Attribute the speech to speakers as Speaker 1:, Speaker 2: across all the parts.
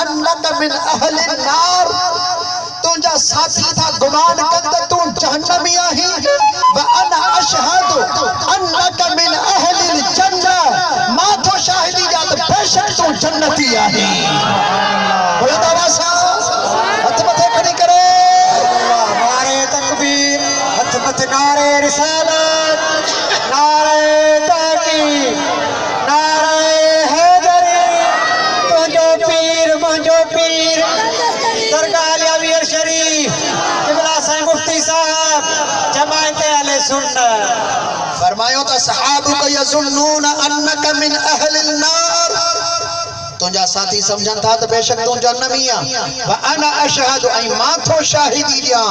Speaker 1: अन्नक मिन अहलिन नार, तुझा साथी था गुमान कंद तू जहन्नमी आही। व अना अशहदु अन्नक मिन अहलिल जन्नह, मां तो शाहिदी जात बेशक तू जन्नती आही। बोलो दावा सा हथ मथे खड़ी करे,
Speaker 2: नारे तकबीर, हथ मथे नारे रिसालत, नारे तहकीक, नारे हैदरी, तुझो पीर मुझो पीर दरगाह अमीर शरीफ किबला साईं मुफ्ती साहब जमात अहले सुन्नत।
Speaker 1: फरमायो तो सहाबू को यज़ुन्नून अन्नक मिन अहलिन नार, तुझा साथी समझन था तो बेशक तू जहन्नमी आ। व अना अशहदु ऐ माथो शाहिदी दिया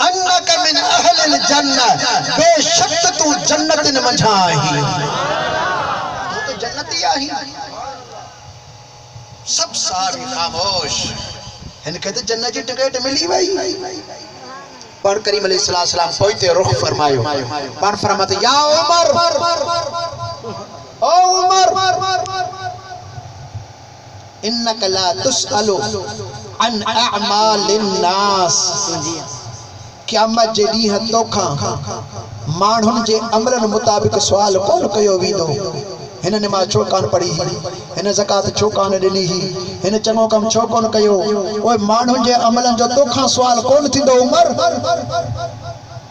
Speaker 1: अन्नक मिन अहलिल जन्नह, बेशक तू जन्नतिन मंझा आही। तू तो जन्नती आही। सब सारी खामोश, इनके तो जन्नत की टिकट मिली भाई। पर करीम अलैहिस्सलाम पोइते रुख फरमायो, पर फरमाते या उमर, ओ उमर, इन्नक ला तुसअलु अन अअमालिन नास। क़यामत जे ॾींहुं तोखां माण्हुनि जे अमलनि मुताबिक़ सुवाल कोन कयो वेंदो। हिन नमाज़ छो कान पढ़ी, हिन ज़कात छो कान ॾिनी, हिन चङो कम छो कोन कयो, ओए माण्हुनि जे अमलनि जो तोखां सुवाल कोन थींदो उमर।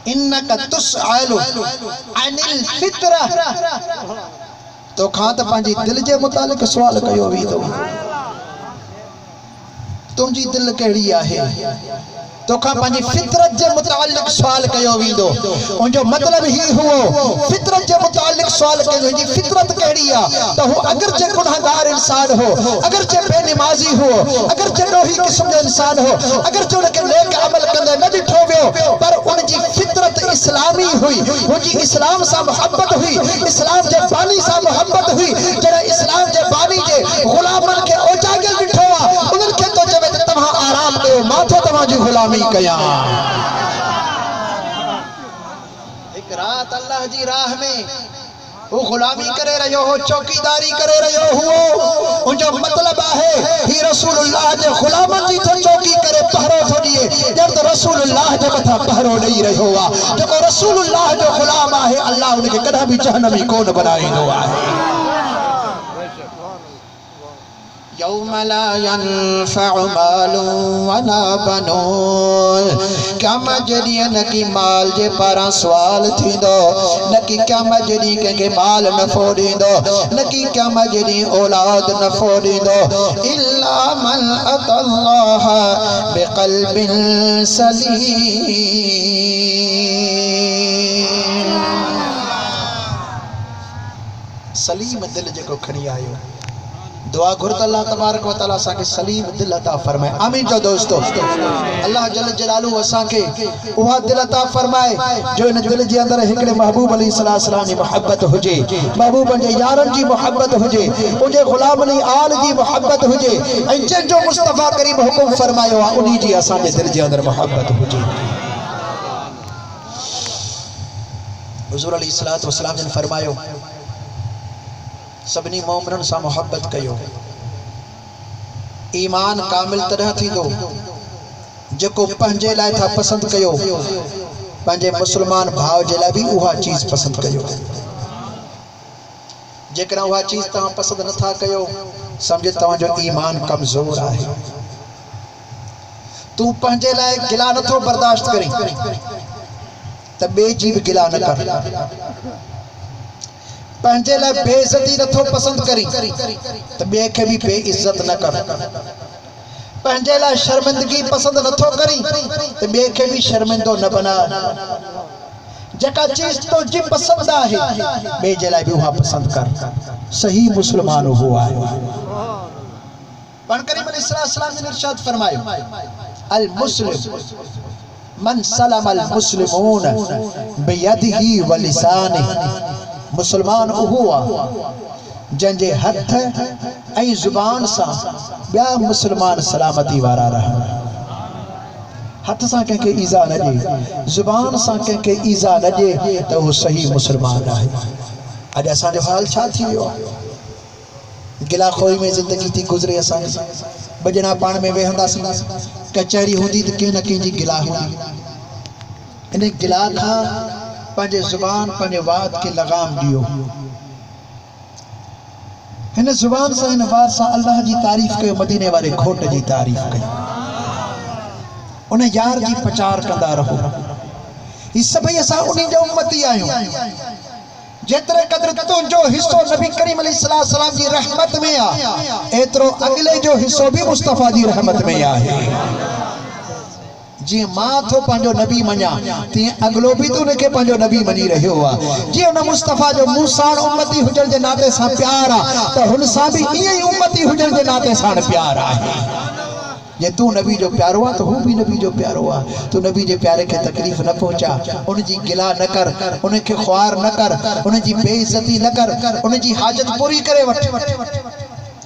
Speaker 1: इन्नक तुसअलु अनिल फितरा, तोखां त पंहिंजी दिलि जे मुतालिक़ सुवाल कयो वेंदो। तुंहिंजी दिलि कहिड़ी आहे, तोखां पंहिंजी फितरत जे मुतालिक़ सुवाल कयो वेंदो। उनजो मतलब ही हुओ फितरत जे मुतालिक़ सुवाल कयो, तुंहिंजी फितरत कहिड़ी आहे। त हू अगर जे गुनाहगार इंसान हो, अगर जे बेनमाज़ी हो, अगर जे ॾोही क़िस्म जो इंसान हो, अगर जे उनखे नेक अमल कंदे न ॾिठो वियो, पर उनजी फितरत इस्लामी हुई, उनजी इस्लाम सां मोहब्बत हुई, इस्लाम जे बानी सां मोहब्बत हुई। जॾहिं इस्लाम जे बानी जे ग़ुलामनि खे ओजागिल ॾिठो आहे, उन्हनि खे तो चवे त तव्हां आराम कयो, मां थो तव्हांजी ग़ुलामी कया। एक रात अल्लाह जी राह में वो गुलामी करे रहियो हो, चौकीदारी करे रहियो हुओ। उनजो मतलब आहे ही रसूलुल्लाह जे गुलामन जी तो चौकी करे पहरो थो ॾिए, ॼण त रसूलुल्लाह जे मथां पहरो ॾेई रहियो आहे। जेको रसूलुल्लाह जो गुलाम आहे, अल्लाह उनखे कॾहिं बि जहन्नमी कोन बनाईंदो आहे। यौम ला यनफउ मालु वला बनून, क़यामत जे ॾींहुं न की माल जे पारां सुवाल थींदो, न की क़यामत जे ॾींहुं कंहिंखे माल नफ़ो ॾींदो, न की क़यामत जे ॾींहुं औलाद नफ़ो ॾींदो। इल्ला मन अतल्लाह बिक़ल्बिन सलीम, सलीम दिल जेको खणी आयो। दुआ घुरत अल्लाह तबारक व तआला असांखे सलीम दिल अता फरमाए। आमीन जो दोस्तों, अल्लाह जल जलालू असांखे उहा दिल अता फरमाए जो इन दिल जे अंदर हिकड़े महबूब अलैहिस्सलाम जी मोहब्बत हुजे, महबूबन जे यारन जी मोहब्बत हुजे, उनजे गुलामन जी आल जी मोहब्बत हुजे, ऐं जंहिंजो मुस्तफा करीम हुकुम फरमायो आहे उन्ही जी असांजे दिल जे अंदर मोहब्बत हुजे। हुजूर अलैहिस्सलातु वस्सलाम ने फरमायो सभिनी मोमिनन सां मोहब्बत कयो। ईमान कामिल तॾहिं थींदो जेको पंहिंजे लाइ था पसंद कयो, पंहिंजे मुस्लमान भाव जे लाइ बि उहा चीज़ पसंद कयो। जेकॾहिं उहा चीज़ तव्हां पसंद नथा कयो, समझ तव्हांजो ईमान कमज़ोर आहे। तू पंहिंजे लाइ गिला नथो बर्दाश्त करी त ॿिए जी बि गिला न कर। पंहिंजे लाइ बेइज्जती नथो पसंद करी त ॿिए खे बि बेइज्जत न कर। पंहिंजे लाइ शर्मिंदगी पसंद नथो करी त ॿिए खे बि शर्मिंदो न बना। जेका चीज़ तुंहिंजी पसंद आहे ॿिए जे लाइ बि उहा पसंद कर। सही मुस्लमान हो आहे। पाण करीम अलैहिस्सलाम ने इरशाद फरमायो अल मुस्लिम मन सलम अल मुस्लिमून बियदिही व लिसानिही। मुसलमान हुआ जंहिंजे हथ ऐं ज़ुबान सां ॿिया मुसलमान सलामती वारा रहनि। हथ सां कंहिंखे ईज़ा न ॾे, ज़ुबान सां कंहिंखे ईज़ा न ॾे त उहो सही मुसलमान आहे। अॼु असांजो हाल छा थी वियो आहे? गिला खोई में ज़िंदगी थी गुज़रे असां बजना पाण में वेहंदासीं कचहरी हूंदी त कंहिं न कंहिं जी गिला हूंदी इन गिला खां पंहिंजे ज़ुबान पंहिंजे वात के लगाम दियो इन ज़ुबान से इन वात से अल्लाह जी तारीफ़ कयो मदीने वाले घोट जी तारीफ़ कयो उन यार जी प्रचार कंदा रहो ये सभई असां उन्हीं जो उम्मती आहियूं जेतरे कदर तुंहिंजो हिस्सो नबी करीम अलैहि सलाम जी रहमत में आ एतरो अगले जो हिस्सो भी मुस्तफ़ा जी रहमत में आहे जी मां थो पंहिंजो नबी मञा तीअं अगलो भी तू उनखे पंहिंजो नबी मञी रहियो आहे जी उन मुस्तफ़ा जो मूं साण उम्मती हुजण जे नाते सां प्यार आहे त हुन सां भी ईअं ई उम्मती हुजण जे नाते साण प्यार आहे जे तू नबी जो प्यारो आहे तो हू भी नबी जो प्यारो आहे तू नबी जे प्यारे के तकलीफ़ न पहुंचा उन जी गिला न कर उन के ख्वार न कर उन जी बेइज्जती न कर उन जी हाजत पूरी करे वठ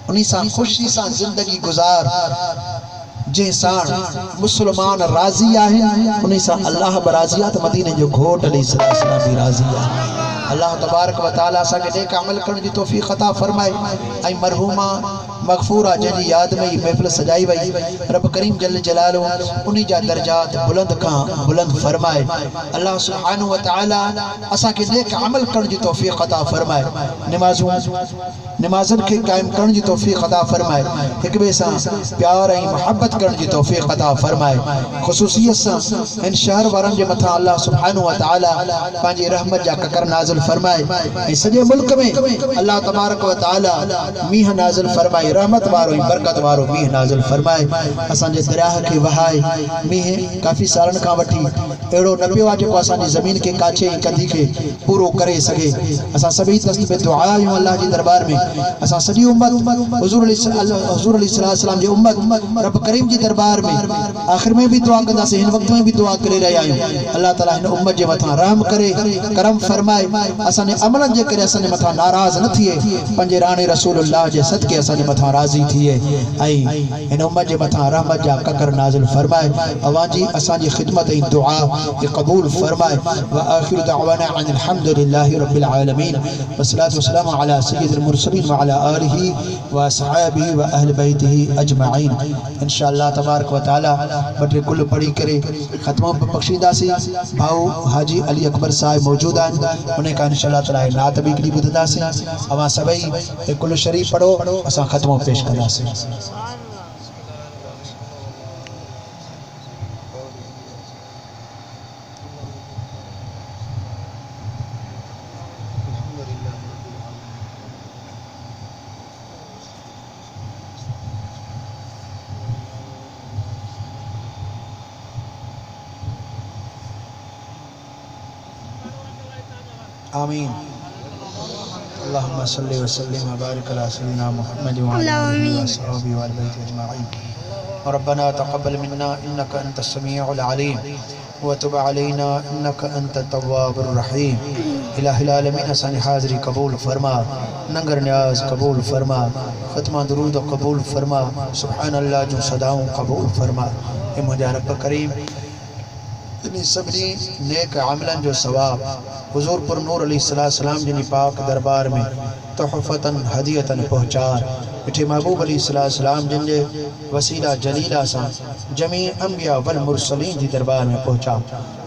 Speaker 1: उन्हीं सां खुशी सां जिंदगी गुजार जे साण मुसलमान राजी आहे उन्हीं सां अल्लाह बराजी आहे त मदीने जो घोट अलैहिस्सलाम भी राजी आहे अल्लाह तबारक व तआला असा के नेक अमल करण जी तौफीक अता फरमाए आई मरहूमा मगफूरा जंहिंजी याद में ही महफिल सजाई वई रब करीम जल जलालो उन्हीं जा दर्जात बुलंद खां बुलंद फरमाए अल्लाह सुब्हानहु व तआला असा के नेक अमल करण जी तौफीक अता फरमाए नमाज़न के कायम करण जी तौफीक अता फरमाए एक बे सां प्यार ऐं मोहब्बत करण जी तौफीक अता फरमाए ख़ुसूसियत सां इन शहर वारन जे मथा अल्लाह सुब्हानहु व तआला पंहिंजी रहमत जा ककर नाज़िल फरमाए ऐं सॼे मुल्क में अल्लाह तबारक व तआला मींह नाज़िल फरमाए रहमत वारो बरकत वारो मींह नाज़िल फरमाए असांजे दरियाह के वहाए मींह काफ़ी सालन खां वठी अहिड़ो न पियो आहे जेको असांजी ज़मीन के काचे ऐं कंधी के पूरो करे सघे असां सभई दस्त में दुआ आहियूं अल्लाह जे दरबार में असां सॼी उम्मत हुज़ूर अलैहिस्सलाम जी उम्मत रब करीम जी दरबार में आखिर में भी दुआ कंदासीं हिन वक्त में भी दुआ करे रहिया आहियूं अल्लाह ताला हिन उम्मत जे मथां रहम करे करम फरमाए असांजे अमलनि जे करे असांजे मथां नाराज़ न थिए पंहिंजे राणे रसूलुल्लाह जे सदके असांजे मथां राज़ी थिए ऐं हिन उम्मत जे मथां रहमत जा ककर नाज़िल फरमाए अवां जी असांजी ख़िदमत ऐं दुआ के क़बूल फरमाए व आखिरु दअवाना अनिल हम्दुलिल्लाहि रब्बिल आलमीन वस्सलातु वस्सलामु अला सय्यिदिल मुरसलीन व अला आलिहि व अस्हाबिहि व अहल बैतिहि अजमईन इंशाअल्लाह तबारक व तआला बटे कुल पढ़ी करे ख़त्म बख्शींदासीं भाऊ हाजी अली अकबर साहिब मौजूद आहिनि उन का इंशाअल्लाह ताला नात भी हिकिड़ी ॿुधंदासीं अवां सभई कुल शरीफ़ पढ़ो असां ख़त्म पेश कंदासीं आमीन अल्लाहुम्मा सल्लि व सल्लिम व बारिक अला सय्यिदिना मुहम्मद व अला आलिहि व अस्हाबिहि व अल बैति अजमईन रब्बना तक़ब्बल मिन्ना इन्नका अंतस समीउल अलीम व तुब अलैना इन्नका अंतत तव्वाबुर रहीम इलाहिल आलमीन असांजी हाज़िरी क़बूल फरमा नंगर न्याज कबूल फरमा ख़त्मा दुरूद कबूल फरमा सुब्हानल्लाह जो सदाऊं कबूल फरमा ए मुंहिंजा रब करीम इन सभी नेक अमलन जो सवाब हुज़ूर पर नूर अलैहिस्सलाम जिन पाक दरबार में तोहफ़तन हदियतन पहुँचा मिठे महबूब अलैहिस्सलाम जिन जे वसीला जलीला सा जमी अंबिया वल मुरसलीन जी दरबार में पहुँचा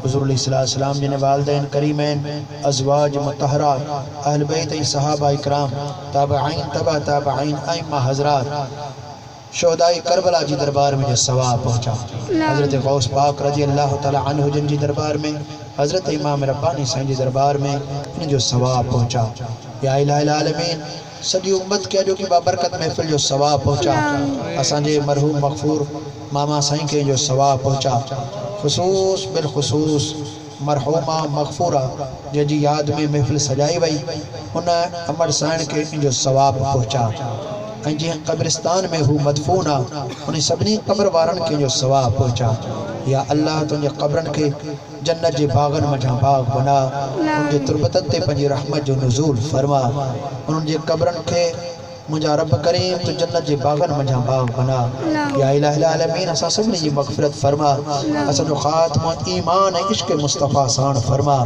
Speaker 1: हुज़ूर अलैहिस्सलाम जिन वालिदैन करीमैन अज़वाज मुतहरा अहल बैत सहाबा इकराम ताबईन तबा ताबईन अइम्मा हज़रात शोहदाई करबला जी दरबार में जो सवाब पहुँचा हज़रत गौस पाक रज़ी अल्लाह तआला अन्हु जिन जी दरबार में हज़रत इमाम रब्बानी साईं जी दरबार में इन जो सवाब पहुँचा या इलाहिल आलमीन सॼी उम्मत के जो कि बाबरकत महफ़िल जो सवाब पहुँचा असांजे मरहूम मग़फ़ूर मामा साईं के जो सवाब पहुँचा ख़ुसूस बिलख़ुसूस मरहूमा मग़फ़ूरा जंहिंजी याद में महफ़िल सजाई वई उन अमर साईं के इन जो सवाब पहुँचा जी कब्रिस्तान में हू मदफून आ उन सभी कब्र वारन के जो सवाब पहुँचा या अल्लाह तुझे कब्रन के जन्नत जे बागन मझा बाग बना उनके तुरबतन ते पंहिंजी रहमत जो नुज़ूल फरमा उनके कब्रन के मुझा रब करीम तो जन्नत जे बागन मझा बाग बना या इलाहिल आलमीन असां सभिनी जी मग़फ़िरत फरमा असांजो ख़ात्मो ईमान ऐं इश्क़ मुस्तफ़ा साण फरमा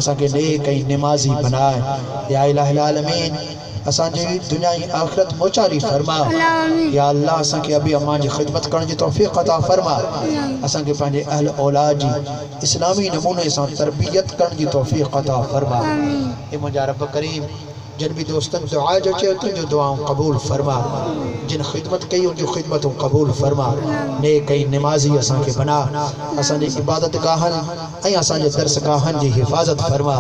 Speaker 1: असांखे नेक ऐं निमाज़ी बनाए या इलाहिल आलमीन असांजी दुनिया ऐं आख़िरत मोचारी फरमा। या अल्लाह असांखे अबी अम्मा जी ख़िदमत करण जी तौफ़ीक़ अता फरमा। असांखे पंहिंजे अहल औलाद जी इस्लामी नमूने सां तरबियत करण जी तौफ़ीक़ अता फरमा। ए मुंहिंजा रब करीम जिन भी दोस्तन दुआ जो चयो तुंहिंजो दुआऊं क़बूल फरमा। जिन ख़िदमत कई उनजो ख़िदमतूं क़बूल फरमा। ने कई निमाज़ी असांखे बना। असांजी इबादत गाहनि ऐं असांजे दर्स गाहनि जी हिफ़ाज़त फरमा।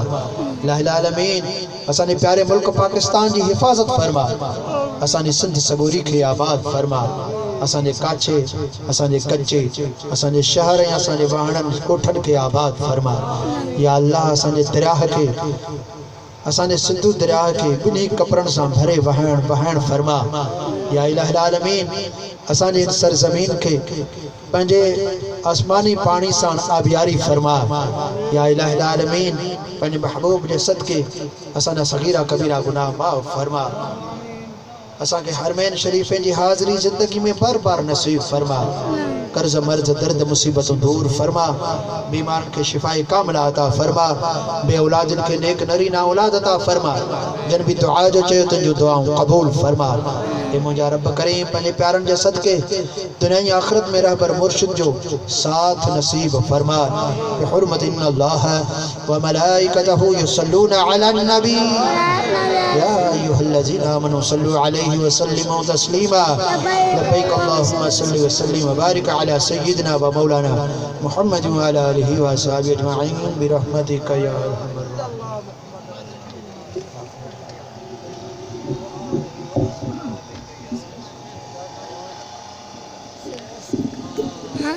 Speaker 1: लाहिल आलमीन असांजे प्यारे मुल्क पाकिस्तान जी हिफ़ाज़त फरमा। असांजी सिंध सबूरी खे आबाद फरमा। असांजे काछे असांजे कच्चे असांजे शहर ऐं असांजे वाहणनि ॻोठनि खे आबाद फरमा। या अल्लाह असांजे दरियाह खे असांजे सिंधु दरिया के बिन्ही कपड़न से भरे वहाण फरमा। या इलाही आलमीन असांजे सरजमीन के पंहिंजे आसमानी पानी से आबियारी फरमा। या इलाही आलमीन पंहिंजे महबूब के सदके असांजा सगीरा कबीरा गुनाह माफ़ फरमा। असांखे हरमैन शरीफ़े की हाज़िरी ज़िंदगी में बार बार नसीब फरमा। कर्ज मर्ज दर्द मुसीबत दूर फरमा। बीमार के शिफाए कामिला अता फरमा। बे औलादन के नेक नरीना औलाद अता फरमा। जन भी दुआ जो चयो तुंहिंजो दुआऊं क़बूल फरमा। ए मुंहिंजा रब करीम पंहिंजे प्यारनि जे सदके दुनिया ऐं आख़िरत में रहबर मुर्शिद जो साथ नसीब फरमा। बिहुर्मत इन्नल्लाह व मलाइकतहु युसल्लूना अलन नबी या अय्युहल्लज़ीना आमनू सल्लु अलैहि व सल्लिमू तस्लीमा। लब्बैक अल्लाहुम्मा सल्लि व सल्लिम व बारिक अला सय्यिदिना व मौलाना मुहम्मद व अला आलिहि व अस्हाबिहि अजमईन बिरहमतिका या अरहमर
Speaker 3: हाँ